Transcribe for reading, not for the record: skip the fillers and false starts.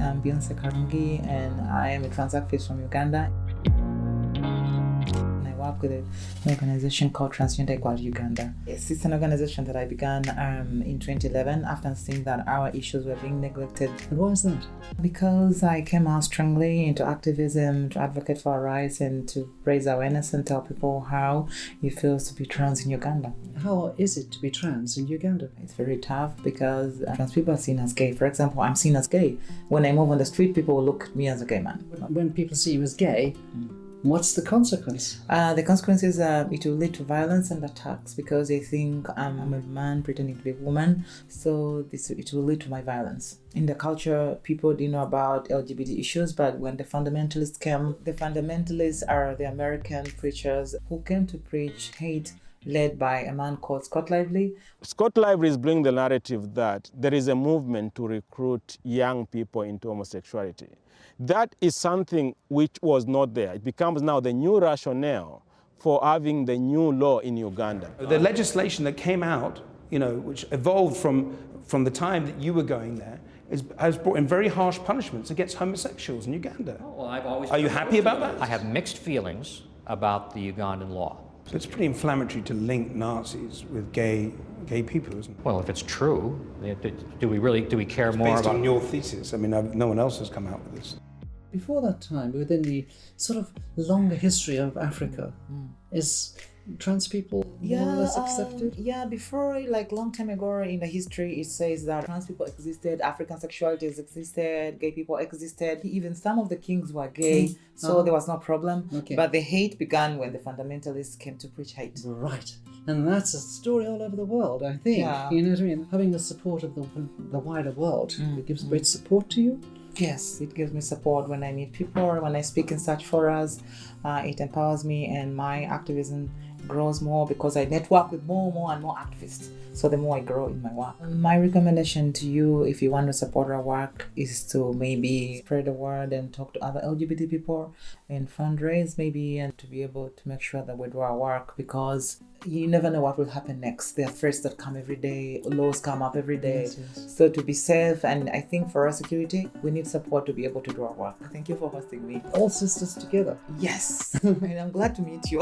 I'm Beyonce Karungi, and I am a trans activist from Uganda. I work with an organization called Transgender Equality Uganda. It's an organization that I began in 2011 after seeing that our issues were being neglected. And why is that? Because I came out strongly into activism to advocate for our rights and to raise awareness and tell people how it feels to be trans in Uganda. How is it to be trans in Uganda? It's very tough because trans people are seen as gay. For example, I'm seen as gay. When I move on the street, people will look at me as a gay man. When people see you as gay, what's the consequence? The consequence is it will lead to violence and attacks because they think I'm a man pretending to be a woman. So it will lead to my violence. In the culture, people didn't know about LGBT issues, but when the fundamentalists came, the fundamentalists are the American preachers who came to preach hate, led by a man called Scott Lively. Scott Lively is bringing the narrative that there is a movement to recruit young people into homosexuality. That is something which was not there. It becomes now the new rationale for having the new law in Uganda. The legislation that came out, which evolved from the time that you were going there, has brought in very harsh punishments against homosexuals in Uganda. Are you happy about that? I have mixed feelings about the Ugandan law. So it's pretty inflammatory to link Nazis with gay people, isn't it? Well, if it's true, do we care more Based about... on your thesis. I mean, no one else has come out with this. Before that time, within the sort of longer history of Africa, is trans people more or less accepted? Before, long time ago in the history, it says that trans people existed, African sexualities existed, gay people existed. Even some of the kings were gay, so there was no problem. Okay. But the hate began when the fundamentalists came to preach hate. Right. And that's a story all over the world, I think. Yeah. You know what I mean? Having the support of the wider world, it gives great support to you. Yes, it gives me support when I meet people or when I speak in such forums. It empowers me and my activism grows more because I network with more and more activists. So the more I grow in my work. My recommendation to you, if you want to support our work, is to maybe spread the word and talk to other LGBT people and fundraise maybe, and to be able to make sure that we do our work, because you never know what will happen next. There are threats that come every day, laws come up every day. Yes. So to be safe, and I think for our security, we need support to be able to do our work. Thank you for hosting me. All sisters together. Yes, and I'm glad to meet you.